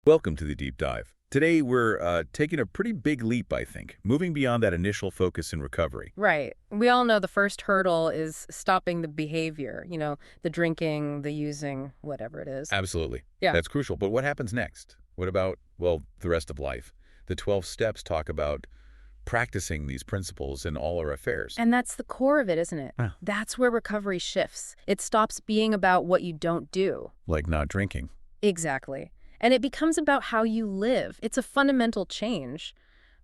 Welcome to the deep dive. Today we're taking a pretty big leap, I think, moving beyond that initial focus in recovery. Right. We all know the first hurdle is stopping the behavior, the drinking, the using, whatever it is. Absolutely. Yeah. That's crucial. But what happens next? What about, well, the rest of life? The 12 steps talk about practicing these principles in all our affairs. And that's the core of it, isn't it? Huh. That's where recovery shifts. It stops being about what you don't do. Like not drinking. Exactly. And it becomes about how you live. It's a fundamental change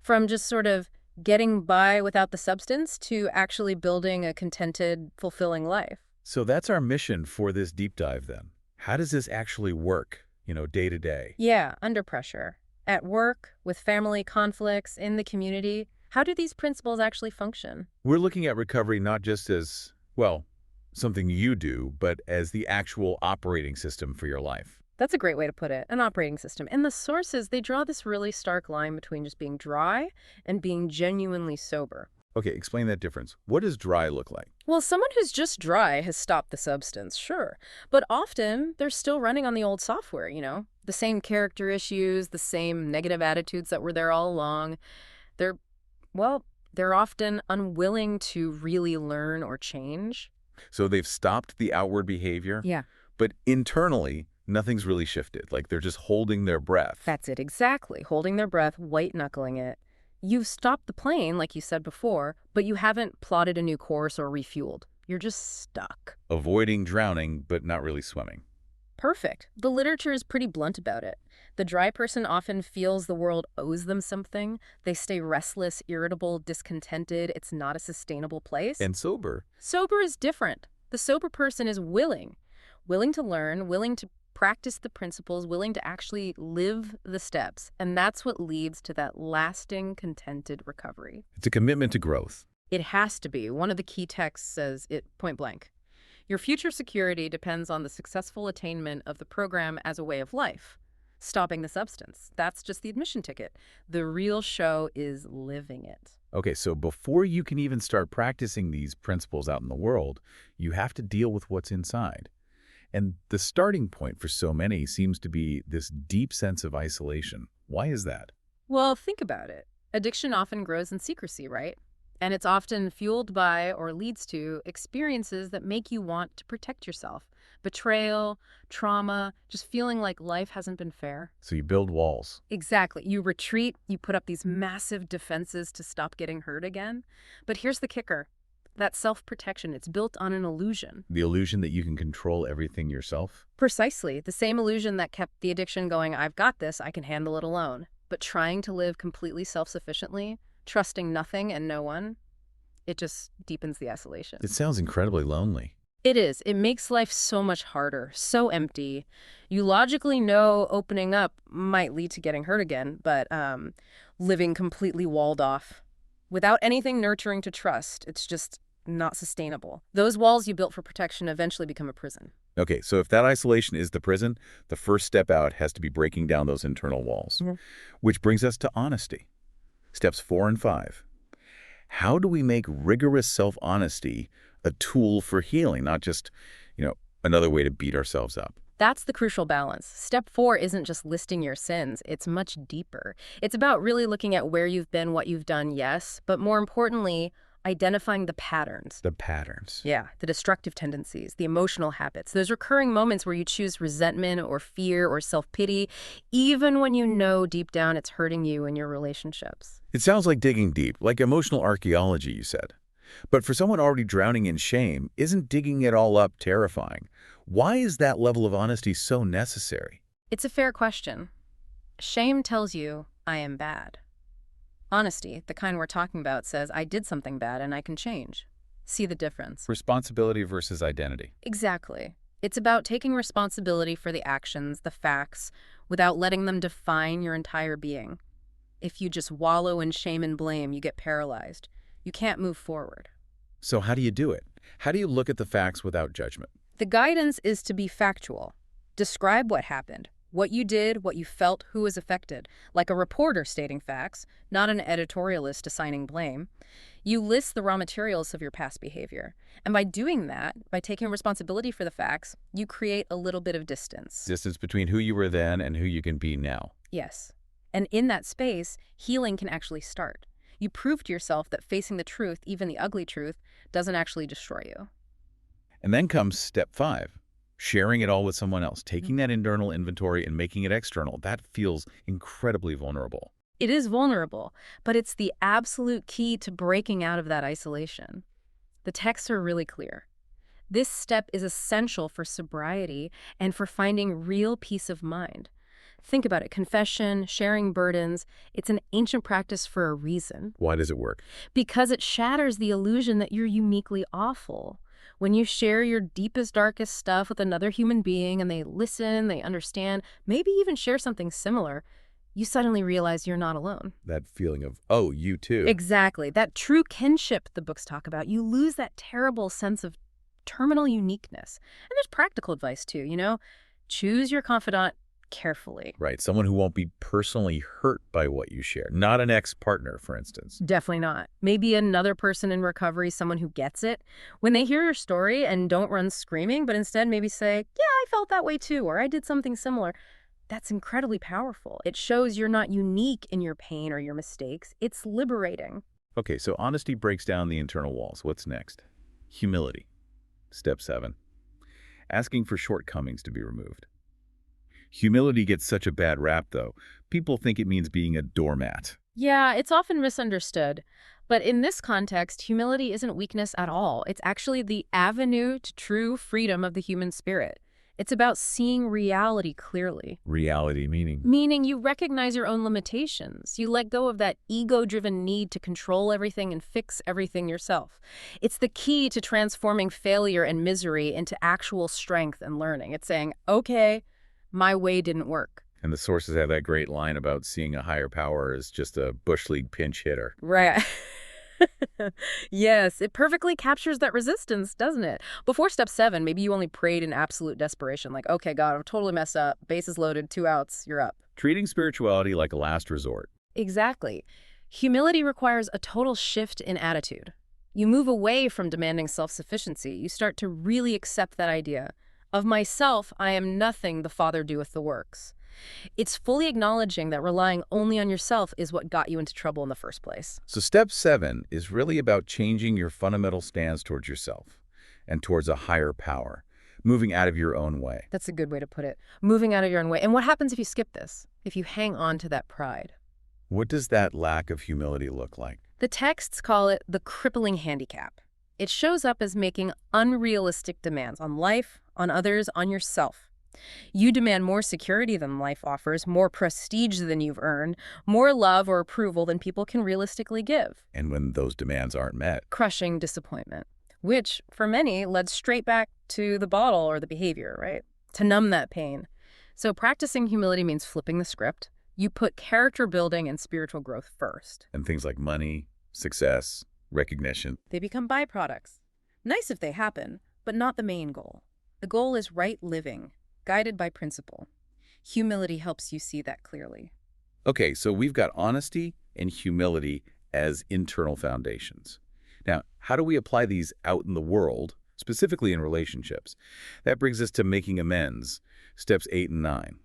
from just sort of getting by without the substance to actually building a contented, fulfilling life. So that's our mission for this deep dive then. How does this actually work, day to day? Yeah, under pressure. At work, with family conflicts, in the community. How do these principles actually function? We're looking at recovery not just as, well, something you do, but as the actual operating system for your life. That's a great way to put it, an operating system. And the sources, they draw this really stark line between just being dry and being genuinely sober. Okay, explain that difference. What does dry look like? Well, someone who's just dry has stopped the substance, sure. But often, they're still running on the old software, The same character issues, the same negative attitudes that were there all along. They're, well, they're often unwilling to really learn or change. So they've stopped the outward behavior, Yeah. but internally, nothing's really shifted. Like they're just holding their breath. That's it, exactly. Holding their breath, white-knuckling it. You've stopped the plane, like you said before, but you haven't plotted a new course or refueled. You're just stuck. Avoiding drowning, but not really swimming. Perfect. The literature is pretty blunt about it. The dry person often feels the world owes them something. They stay restless, irritable, discontented. It's not a sustainable place. And sober. Sober is different. The sober person is willing to learn, willing to practice the principles, willing to actually live the steps. And that's what leads to that lasting, contented recovery. It's a commitment to growth. It has to be. One of the key texts says it point blank. Your future security depends on the successful attainment of the program as a way of life. Stopping the substance. That's just the admission ticket. The real show is living it. Okay, so before you can even start practicing these principles out in the world, you have to deal with what's inside. And the starting point for so many seems to be this deep sense of isolation. Why is that? Well, think about it. Addiction often grows in secrecy, right? And it's often fueled by or leads to experiences that make you want to protect yourself. Betrayal, trauma, just feeling like life hasn't been fair. So you build walls. Exactly. You retreat, you put up these massive defenses to stop getting hurt again. But here's the kicker. That self-protection, it's built on an illusion. The illusion that you can control everything yourself? Precisely. The same illusion that kept the addiction going, I've got this, I can handle it alone. But trying to live completely self-sufficiently, trusting nothing and no one, it just deepens the isolation. It sounds incredibly lonely. It is. It makes life so much harder, so empty. You logically know opening up might lead to getting hurt again, but living completely walled off, without anything nurturing to trust, it's just not sustainable. Those walls you built for protection eventually become a prison. Okay, so if that isolation is the prison, the first step out has to be breaking down those internal walls. Which brings us to honesty. Steps 4 and 5. How do we make rigorous self-honesty a tool for healing, not just, another way to beat ourselves up? That's the crucial balance. Step 4 isn't just listing your sins. It's much deeper. It's about really looking at where you've been, what you've done, yes, but more importantly, identifying the patterns. The patterns. Yeah, the destructive tendencies, the emotional habits, those recurring moments where you choose resentment or fear or self-pity, even when you know deep down it's hurting you in your relationships. It sounds like digging deep, like emotional archaeology, you said. But for someone already drowning in shame, isn't digging it all up terrifying? Why is that level of honesty so necessary? It's a fair question. Shame tells you, I am bad. Honesty, the kind we're talking about, says, I did something bad and I can change. See the difference? Responsibility versus identity. Exactly. It's about taking responsibility for the actions, the facts, without letting them define your entire being. If you just wallow in shame and blame, you get paralyzed. You can't move forward. So how do you do it? How do you look at the facts without judgment? The guidance is to be factual. Describe what happened. What you did, what you felt, who was affected. Like a reporter stating facts, not an editorialist assigning blame. You list the raw materials of your past behavior. And by doing that, by taking responsibility for the facts, you create a little bit of distance. Distance between who you were then and who you can be now. Yes. And in that space, healing can actually start. You prove to yourself that facing the truth, even the ugly truth, doesn't actually destroy you. And then comes step 5, sharing it all with someone else, taking that internal inventory and making it external. That feels incredibly vulnerable. It is vulnerable, but it's the absolute key to breaking out of that isolation. The texts are really clear. This step is essential for sobriety and for finding real peace of mind. Think about it. Confession, sharing burdens, it's an ancient practice for a reason. Why does it work? Because it shatters the illusion that you're uniquely awful. When you share your deepest, darkest stuff with another human being and they listen, they understand, maybe even share something similar, you suddenly realize you're not alone. That feeling of, oh, you too. Exactly. That true kinship the books talk about. You lose that terrible sense of terminal uniqueness. And there's practical advice too, choose your confidant carefully. Right. Someone who won't be personally hurt by what you share. Not an ex-partner, for instance. Definitely not. Maybe another person in recovery, someone who gets it. When they hear your story and don't run screaming, but instead maybe say, yeah, I felt that way too, or I did something similar. That's incredibly powerful. It shows you're not unique in your pain or your mistakes. It's liberating. Okay, so honesty breaks down the internal walls. What's next? Humility. Step 7. Asking for shortcomings to be removed. Humility gets such a bad rap, though. People think it means being a doormat. Yeah, it's often misunderstood. But in this context, humility isn't weakness at all. It's actually the avenue to true freedom of the human spirit. It's about seeing reality clearly. Reality meaning? Meaning you recognize your own limitations. You let go of that ego-driven need to control everything and fix everything yourself. It's the key to transforming failure and misery into actual strength and learning. It's saying, okay, my way didn't work. And the sources have that great line about seeing a higher power as just a Bush League pinch hitter. Right. Yes, it perfectly captures that resistance, doesn't it? Before step 7, maybe you only prayed in absolute desperation, like, okay, God, I've totally messed up. Bases loaded, 2 outs, you're up. Treating spirituality like a last resort. Exactly. Humility requires a total shift in attitude. You move away from demanding self-sufficiency. You start to really accept that idea. Of myself, I am nothing, the Father doeth the works. It's fully acknowledging that relying only on yourself is what got you into trouble in the first place. So step 7 is really about changing your fundamental stance towards yourself and towards a higher power, moving out of your own way. That's a good way to put it. Moving out of your own way. And what happens if you skip this? If you hang on to that pride? What does that lack of humility look like? The texts call it the crippling handicap. It shows up as making unrealistic demands on life, on others, on yourself. You demand more security than life offers, more prestige than you've earned, more love or approval than people can realistically give. And when those demands aren't met? Crushing disappointment, which, for many, led straight back to the bottle or the behavior, right? To numb that pain. So practicing humility means flipping the script. You put character building and spiritual growth first. And things like money, success, recognition. They become byproducts. Nice if they happen, but not the main goal. The goal is right living, guided by principle. Humility helps you see that clearly. Okay, so we've got honesty and humility as internal foundations. Now, how do we apply these out in the world, specifically in relationships? That brings us to making amends, steps 8 and 9.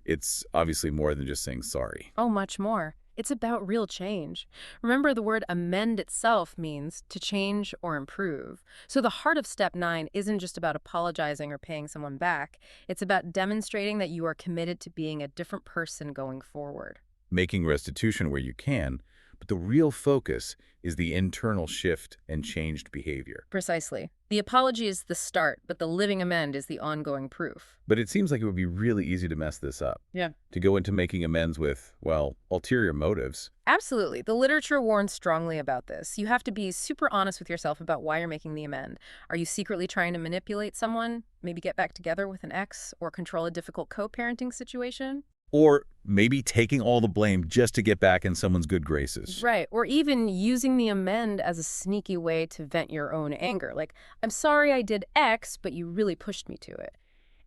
It's obviously more than just saying sorry. Oh, much more. It's about real change. Remember, the word amend itself means to change or improve. So the heart of step 9 isn't just about apologizing or paying someone back. It's about demonstrating that you are committed to being a different person going forward. Making restitution where you can, but the real focus is the internal shift and changed behavior. Precisely. The apology is the start, but the living amend is the ongoing proof. But it seems like it would be really easy to mess this up. Yeah. To go into making amends with, well, ulterior motives. Absolutely. The literature warns strongly about this. You have to be super honest with yourself about why you're making the amend. Are you secretly trying to manipulate someone, maybe get back together with an ex, or control a difficult co-parenting situation? Or maybe taking all the blame just to get back in someone's good graces. Right. Or even using the amend as a sneaky way to vent your own anger. Like, I'm sorry I did X, but you really pushed me to it.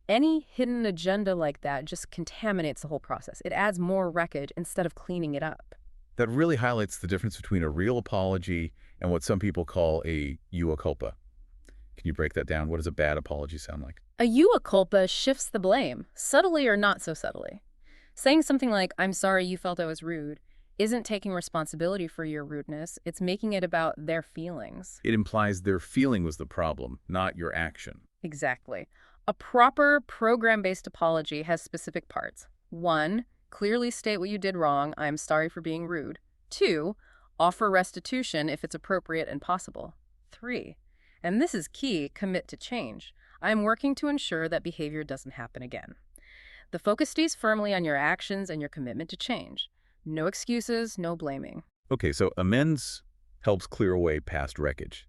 Any hidden agenda like that just contaminates the whole process. It adds more wreckage instead of cleaning it up. That really highlights the difference between a real apology and what some people call a mea culpa. Can you break that down? What does a bad apology sound like? A mea culpa shifts the blame, subtly or not so subtly. Saying something like, "I'm sorry you felt I was rude," isn't taking responsibility for your rudeness. It's making it about their feelings. It implies their feeling was the problem, not your action. Exactly. A proper program-based apology has specific parts. 1, clearly state what you did wrong. "I'm sorry for being rude." 2, offer restitution if it's appropriate and possible. 3, and this is key, commit to change. "I'm working to ensure that behavior doesn't happen again." The focus stays firmly on your actions and your commitment to change. No excuses, no blaming. Okay, so amends helps clear away past wreckage.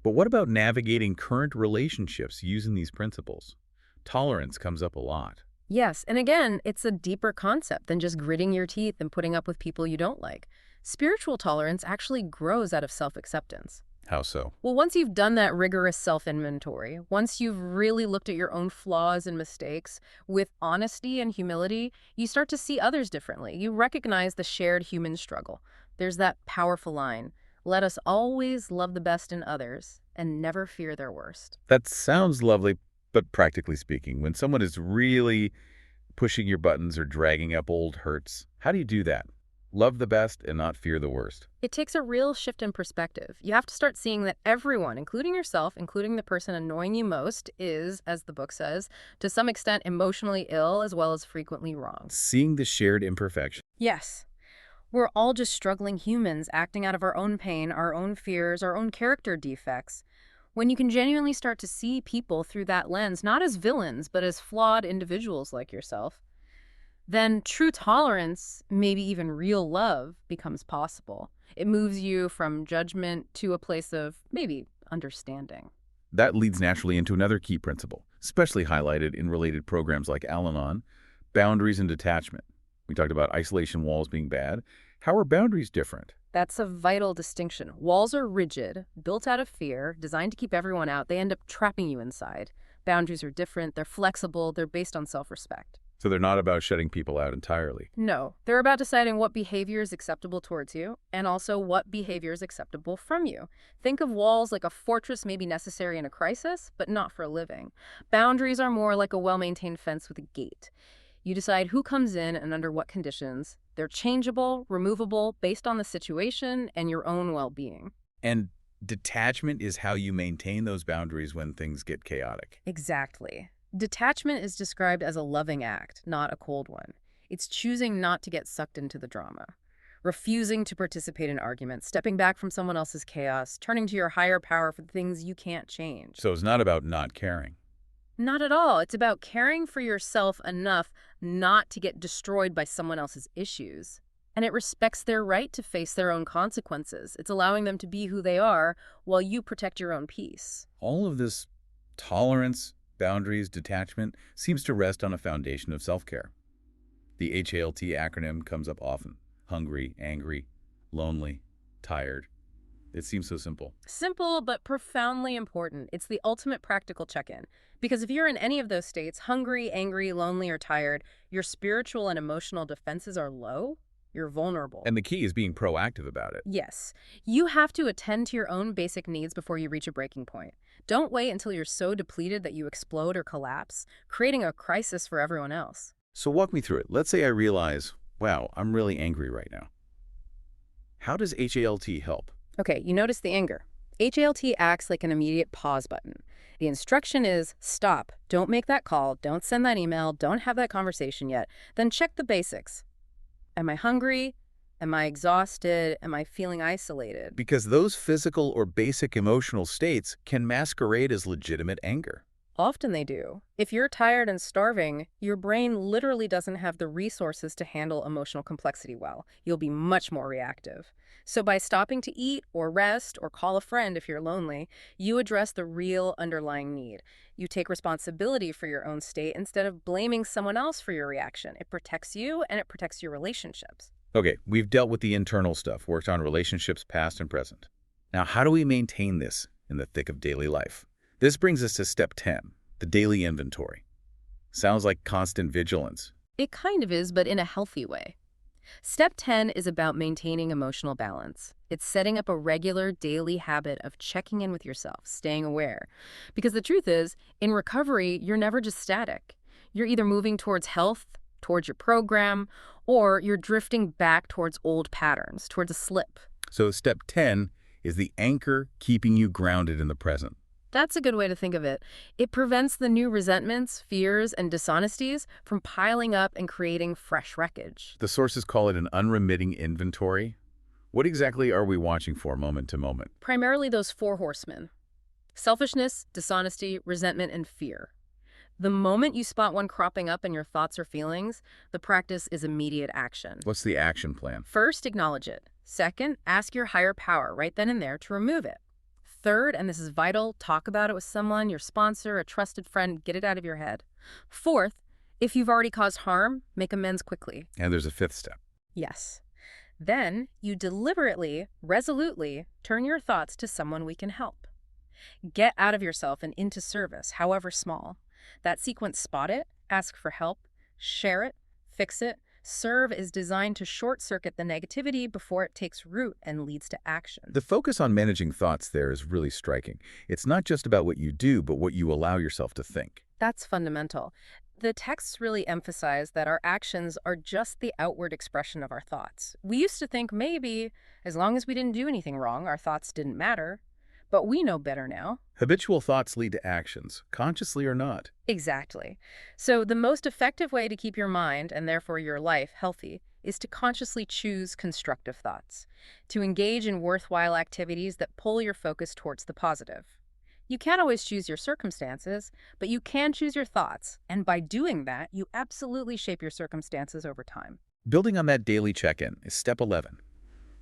But what about navigating current relationships using these principles? Tolerance comes up a lot. Yes, and again, it's a deeper concept than just gritting your teeth and putting up with people you don't like. Spiritual tolerance actually grows out of self-acceptance. How so? Well, once you've done that rigorous self-inventory, once you've really looked at your own flaws and mistakes with honesty and humility, you start to see others differently. You recognize the shared human struggle. There's that powerful line, "Let us always love the best in others and never fear their worst." That sounds lovely, but practically speaking, when someone is really pushing your buttons or dragging up old hurts, how do you do that? Love the best and not fear the worst. It takes a real shift in perspective. You have to start seeing that everyone, including yourself, including the person annoying you most, is, as the book says, to some extent emotionally ill as well as frequently wrong. Seeing the shared imperfection. Yes. We're all just struggling humans acting out of our own pain, our own fears, our own character defects. When you can genuinely start to see people through that lens, not as villains, but as flawed individuals like yourself, then true tolerance, maybe even real love, becomes possible. It moves you from judgment to a place of maybe understanding. That leads naturally into another key principle, especially highlighted in related programs like Al-Anon, boundaries and detachment. We talked about isolation walls being bad. How are boundaries different? That's a vital distinction. Walls are rigid, built out of fear, designed to keep everyone out. They end up trapping you inside. Boundaries are different. They're flexible. They're based on self-respect. So they're not about shutting people out entirely. No, they're about deciding what behavior is acceptable towards you and also what behavior is acceptable from you. Think of walls like a fortress may be necessary in a crisis, but not for a living. Boundaries are more like a well-maintained fence with a gate. You decide who comes in and under what conditions. They're changeable, removable, based on the situation and your own well-being. And detachment is how you maintain those boundaries when things get chaotic. Exactly. Detachment is described as a loving act, not a cold one. It's choosing not to get sucked into the drama, refusing to participate in arguments, stepping back from someone else's chaos, turning to your higher power for the things you can't change. So it's not about not caring. Not at all. It's about caring for yourself enough not to get destroyed by someone else's issues. And it respects their right to face their own consequences. It's allowing them to be who they are while you protect your own peace. All of this tolerance, boundaries, detachment seems to rest on a foundation of self-care. The HALT acronym comes up often. Hungry, angry, lonely, tired. It seems so simple. Simple, but profoundly important. It's the ultimate practical check-in. Because if you're in any of those states, hungry, angry, lonely, or tired, your spiritual and emotional defenses are low, you're vulnerable. And the key is being proactive about it. Yes. You have to attend to your own basic needs before you reach a breaking point. Don't wait until you're so depleted that you explode or collapse, creating a crisis for everyone else. So walk me through it. Let's say I realize, wow, I'm really angry right now. How does HALT help? Okay, you notice the anger. HALT acts like an immediate pause button. The instruction is stop, don't make that call, don't send that email, don't have that conversation yet. Then check the basics. Am I hungry? Am I exhausted? Am I feeling isolated? Because those physical or basic emotional states can masquerade as legitimate anger. Often they do. If you're tired and starving, your brain literally doesn't have the resources to handle emotional complexity well. You'll be much more reactive. So by stopping to eat or rest or call a friend if you're lonely, you address the real underlying need. You take responsibility for your own state instead of blaming someone else for your reaction. It protects you and it protects your relationships. Okay, we've dealt with the internal stuff, worked on relationships past and present. Now, how do we maintain this in the thick of daily life? This brings us to step 10, The daily inventory. Sounds like constant vigilance. It kind of is, but in a healthy way. Step 10 is about maintaining emotional balance. It's setting up a regular daily habit of checking in with yourself, staying aware. Because the truth is, in recovery, you're never just static. You're either moving towards health, towards your program, or you're drifting back towards old patterns, towards a slip. So step 10 is the anchor keeping you grounded in the present. That's a good way to think of it. It prevents the new resentments, fears, and dishonesties from piling up and creating fresh wreckage. The sources call it an unremitting inventory. What exactly are we watching for moment to moment? Primarily those four horsemen: selfishness, dishonesty, resentment, and fear. The moment you spot one cropping up in your thoughts or feelings, the practice is immediate action. What's the action plan? First, acknowledge it. Second, ask your higher power right then and there to remove it. Third, and this is vital, talk about it with someone, your sponsor, a trusted friend, get it out of your head. Fourth, if you've already caused harm, make amends quickly. And there's a fifth step. Yes. Then you deliberately, resolutely turn your thoughts to someone we can help. Get out of yourself and into service, however small. That sequence: spot it, ask for help, share it, fix it. Serve is designed to short-circuit the negativity before it takes root and leads to action. The focus on managing thoughts there is really striking. It's not just about what you do, but what you allow yourself to think. That's fundamental. The texts really emphasize that our actions are just the outward expression of our thoughts. We used to think maybe, as long as we didn't do anything wrong, our thoughts didn't matter. But we know better now. Habitual thoughts lead to actions, consciously or not. Exactly. So the most effective way to keep your mind, and therefore your life, healthy is to consciously choose constructive thoughts, to engage in worthwhile activities that pull your focus towards the positive. You can't always choose your circumstances, but you can choose your thoughts, and by doing that, you absolutely shape your circumstances over time. Building on that daily check-in is step 11,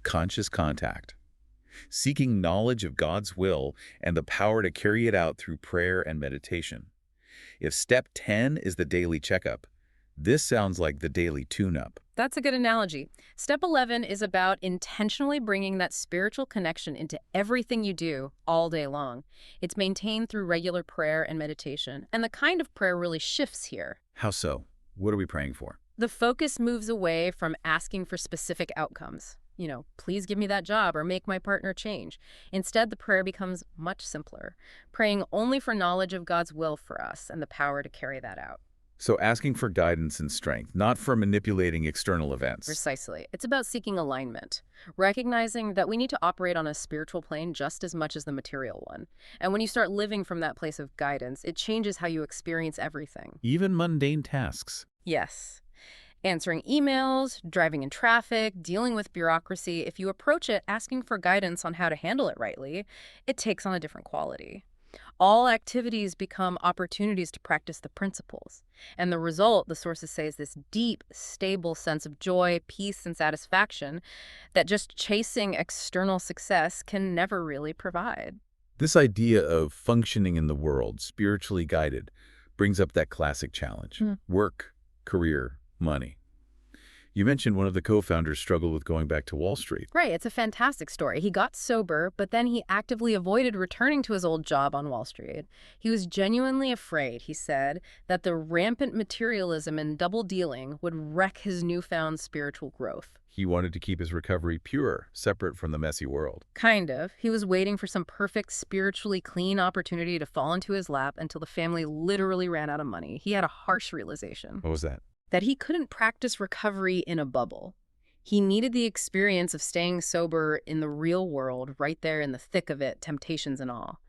conscious contact. Seeking knowledge of God's will and the power to carry it out through prayer and meditation. If step 10 is the daily checkup, this sounds like the daily tune-up. That's a good analogy. Step 11 is about intentionally bringing that spiritual connection into everything you do all day long. It's maintained through regular prayer and meditation, and the kind of prayer really shifts here. How so? What are we praying for? The focus moves away from asking for specific outcomes. Please give me that job or make my partner change. Instead, the prayer becomes much simpler, praying only for knowledge of God's will for us and the power to carry that out. So asking for guidance and strength, not for manipulating external events. Precisely. It's about seeking alignment, recognizing that we need to operate on a spiritual plane just as much as the material one. And when you start living from that place of guidance, it changes how you experience everything. Even mundane tasks. Yes. Answering emails, driving in traffic, dealing with bureaucracy, if you approach it asking for guidance on how to handle it rightly, it takes on a different quality. All activities become opportunities to practice the principles. And the result, the sources say, is this deep, stable sense of joy, peace, and satisfaction that just chasing external success can never really provide. This idea of functioning in the world, spiritually guided, brings up that classic challenge. Work, career, money. You mentioned one of the co-founders struggled with going back to Wall Street. Right, it's a fantastic story. He got sober, but then he actively avoided returning to his old job on Wall Street. He was genuinely afraid, he said, that the rampant materialism and double dealing would wreck his newfound spiritual growth. He wanted to keep his recovery pure, separate from the messy world. Kind of. He was waiting for some perfect, spiritually clean opportunity to fall into his lap until the family literally ran out of money. He had a harsh realization. What was that? That he couldn't practice recovery in a bubble. He needed the experience of staying sober in the real world, right there in the thick of it, temptations and all.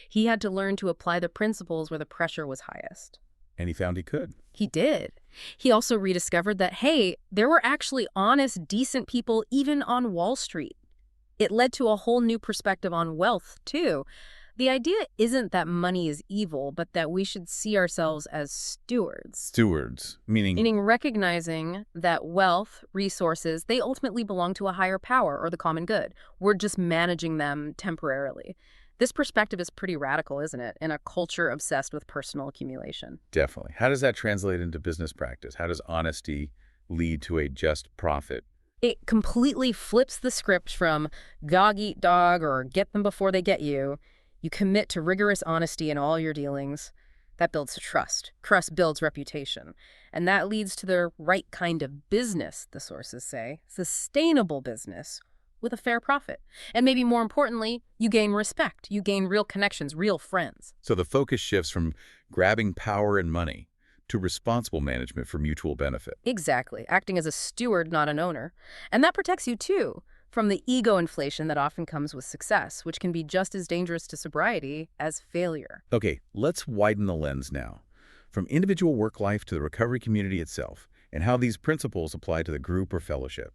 He had to learn to apply the principles where the pressure was highest. And he found he could. He did. He also rediscovered that, hey, there were actually honest, decent people even on Wall Street. It led to a whole new perspective on wealth, too. The idea isn't that money is evil, but that we should see ourselves as stewards. Stewards, meaning? Meaning recognizing that wealth, resources, they ultimately belong to a higher power or the common good. We're just managing them temporarily. This perspective is pretty radical, isn't it, in a culture obsessed with personal accumulation? Definitely. How does that translate into business practice? How does honesty lead to a just profit? It completely flips the script from dog eat dog or get them before they get you. You commit to rigorous honesty in all your dealings. That builds trust. Trust builds reputation. And that leads to the right kind of business, the sources say, sustainable business with a fair profit. And maybe more importantly, you gain respect. You gain real connections, real friends. So the focus shifts from grabbing power and money to responsible management for mutual benefit. Exactly. Acting as a steward, not an owner. And that protects you, too, from the ego inflation that often comes with success, which can be just as dangerous to sobriety as failure. Okay, let's widen the lens now, from individual work life to the recovery community itself, and how these principles apply to the group or fellowship.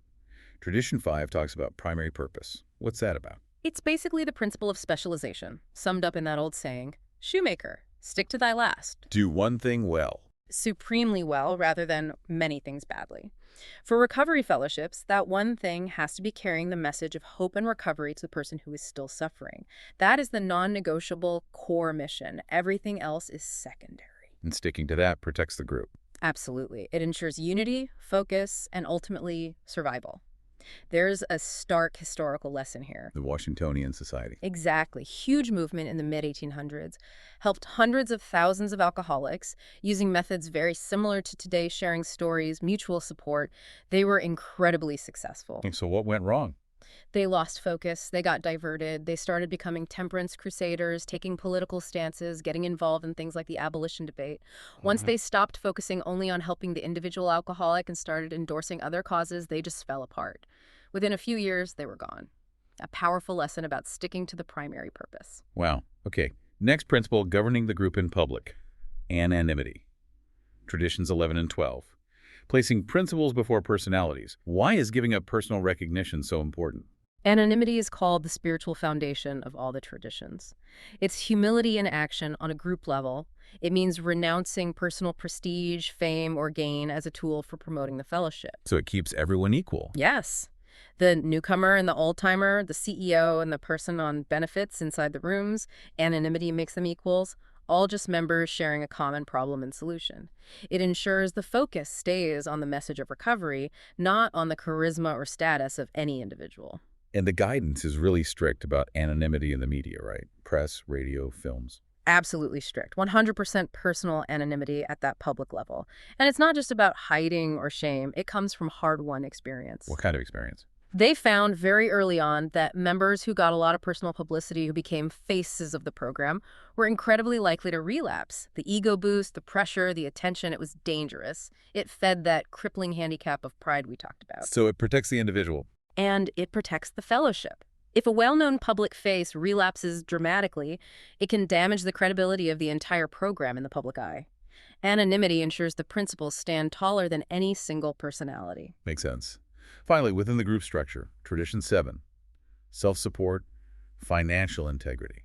Tradition 5 talks about primary purpose. What's that about? It's basically the principle of specialization, summed up in that old saying, shoemaker, stick to thy last. Do one thing well. Supremely well rather than many things badly. For recovery fellowships, that one thing has to be carrying the message of hope and recovery to the person who is still suffering. That is the non-negotiable core mission. Everything else is secondary. And sticking to that protects the group. Absolutely. It ensures unity, focus, and ultimately survival. There's a stark historical lesson here. The Washingtonian Society. Exactly. Huge movement in the mid-1800s. Helped hundreds of thousands of alcoholics using methods very similar to today's sharing stories, mutual support. They were incredibly successful. So what went wrong? They lost focus, they got diverted, they started becoming temperance crusaders, taking political stances, getting involved in things like the abolition debate. Once they stopped focusing only on helping the individual alcoholic and started endorsing other causes, they just fell apart. Within a few years, they were gone. A powerful lesson about sticking to the primary purpose. Wow. Okay. Next principle, governing the group in public. Anonymity. Traditions 11 and 12. Placing principles before personalities. Why is giving up personal recognition so important? Anonymity is called the spiritual foundation of all the traditions. It's humility in action on a group level. It means renouncing personal prestige, fame, or gain as a tool for promoting the fellowship. So it keeps everyone equal. Yes. The newcomer and the old-timer, the CEO and the person on benefits inside the rooms, anonymity makes them equals, all just members sharing a common problem and solution. It ensures the focus stays on the message of recovery, not on the charisma or status of any individual. And the guidance is really strict about anonymity in the media, right? Press, radio, films. Absolutely strict. 100% personal anonymity at that public level. And it's not just about hiding or shame. It comes from hard-won experience. What kind of experience? They found very early on that members who got a lot of personal publicity, who became faces of the program, were incredibly likely to relapse. The ego boost, the pressure, the attention, it was dangerous. It fed that crippling handicap of pride we talked about. So it protects the individual. And it protects the fellowship. If a well-known public face relapses dramatically, it can damage the credibility of the entire program in the public eye. Anonymity ensures the principles stand taller than any single personality. Makes sense. Finally, within the group structure, Tradition 7, self-support, financial integrity.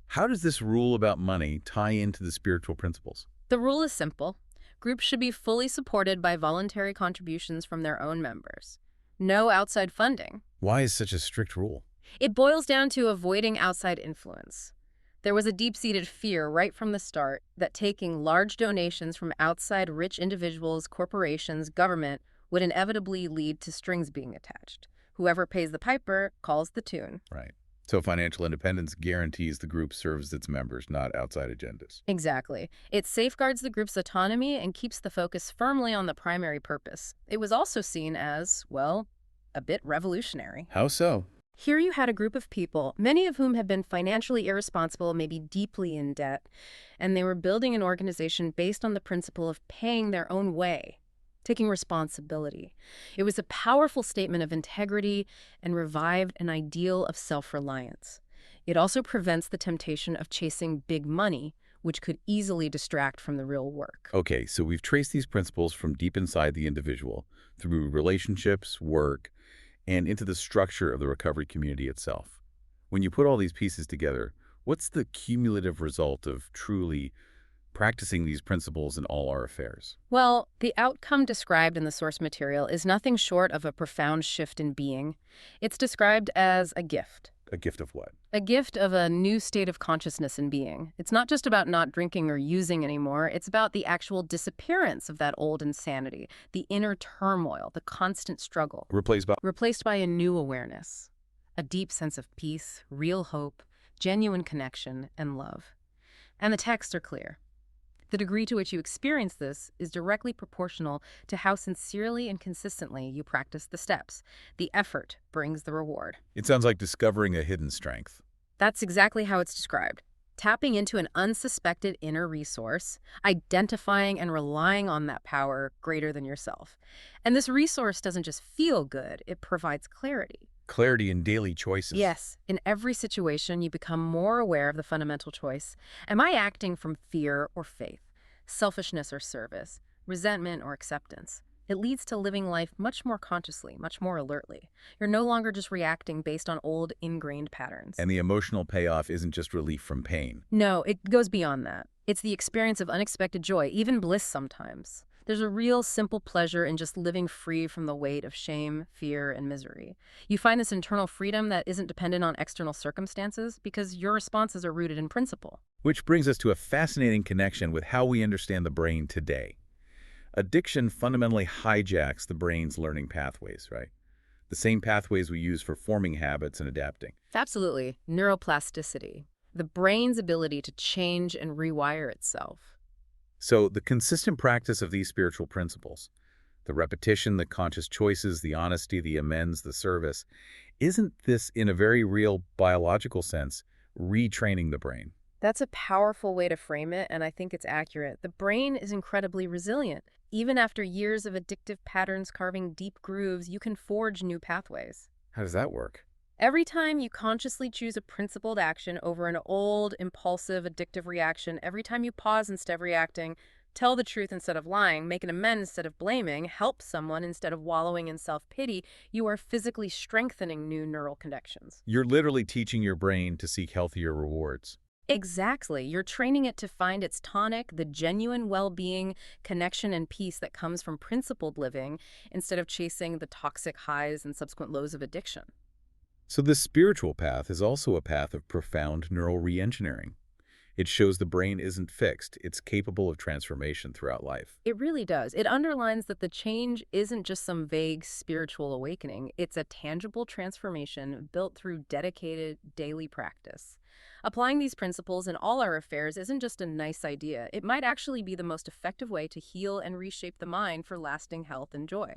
How does this rule about money tie into the spiritual principles? The rule is simple. Groups should be fully supported by voluntary contributions from their own members. No outside funding. Why is such a strict rule? It boils down to avoiding outside influence. There was a deep-seated fear right from the start that taking large donations from outside rich individuals, corporations, government would inevitably lead to strings being attached. Whoever pays the piper calls the tune. Right. So financial independence guarantees the group serves its members, not outside agendas. Exactly. It safeguards the group's autonomy and keeps the focus firmly on the primary purpose. It was also seen as, well, a bit revolutionary. How so? Here you had a group of people, many of whom had been financially irresponsible, maybe deeply in debt, and they were building an organization based on the principle of paying their own way, taking responsibility. It was a powerful statement of integrity and revived an ideal of self-reliance. It also prevents the temptation of chasing big money, which could easily distract from the real work. Okay, so we've traced these principles from deep inside the individual, through relationships, work, and into the structure of the recovery community itself. When you put all these pieces together, what's the cumulative result of truly practicing these principles in all our affairs? Well, the outcome described in the source material is nothing short of a profound shift in being. It's described as a gift. A gift of what? A gift of a new state of consciousness and being. It's not just about not drinking or using anymore. It's about the actual disappearance of that old insanity, the inner turmoil, the constant struggle. Replaced by A new awareness, a deep sense of peace, real hope, genuine connection, and love. And the texts are clear. The degree to which you experience this is directly proportional to how sincerely and consistently you practice the steps. The effort brings the reward. It sounds like discovering a hidden strength. That's exactly how it's described. Tapping into an unsuspected inner resource, identifying and relying on that power greater than yourself. And this resource doesn't just feel good, it provides clarity. Clarity in daily choices. Yes, in every situation, you become more aware of the fundamental choice. Am I acting from fear or faith, selfishness or service, resentment or acceptance? It leads to living life much more consciously, much more alertly. You're no longer just reacting based on old, ingrained patterns. And the emotional payoff isn't just relief from pain. No, it goes beyond that. It's the experience of unexpected joy, even bliss sometimes. There's a real simple pleasure in just living free from the weight of shame, fear, and misery. You find this internal freedom that isn't dependent on external circumstances because your responses are rooted in principle. Which brings us to a fascinating connection with how we understand the brain today. Addiction fundamentally hijacks the brain's learning pathways, right? The same pathways we use for forming habits and adapting. Absolutely. Neuroplasticity. The brain's ability to change and rewire itself. So the consistent practice of these spiritual principles, the repetition, the conscious choices, the honesty, the amends, the service, isn't this, in a very real biological sense, retraining the brain? That's a powerful way to frame it, and I think it's accurate. The brain is incredibly resilient. Even after years of addictive patterns carving deep grooves, you can forge new pathways. How does that work? Every time you consciously choose a principled action over an old, impulsive, addictive reaction, every time you pause instead of reacting, tell the truth instead of lying, make an amends instead of blaming, help someone instead of wallowing in self-pity, you are physically strengthening new neural connections. You're literally teaching your brain to seek healthier rewards. Exactly. You're training it to find its tonic, the genuine well-being, connection, and peace that comes from principled living instead of chasing the toxic highs and subsequent lows of addiction. So this spiritual path is also a path of profound neural reengineering. It shows the brain isn't fixed, it's capable of transformation throughout life. It really does. It underlines that the change isn't just some vague spiritual awakening. It's a tangible transformation built through dedicated daily practice. Applying these principles in all our affairs isn't just a nice idea. It might actually be the most effective way to heal and reshape the mind for lasting health and joy.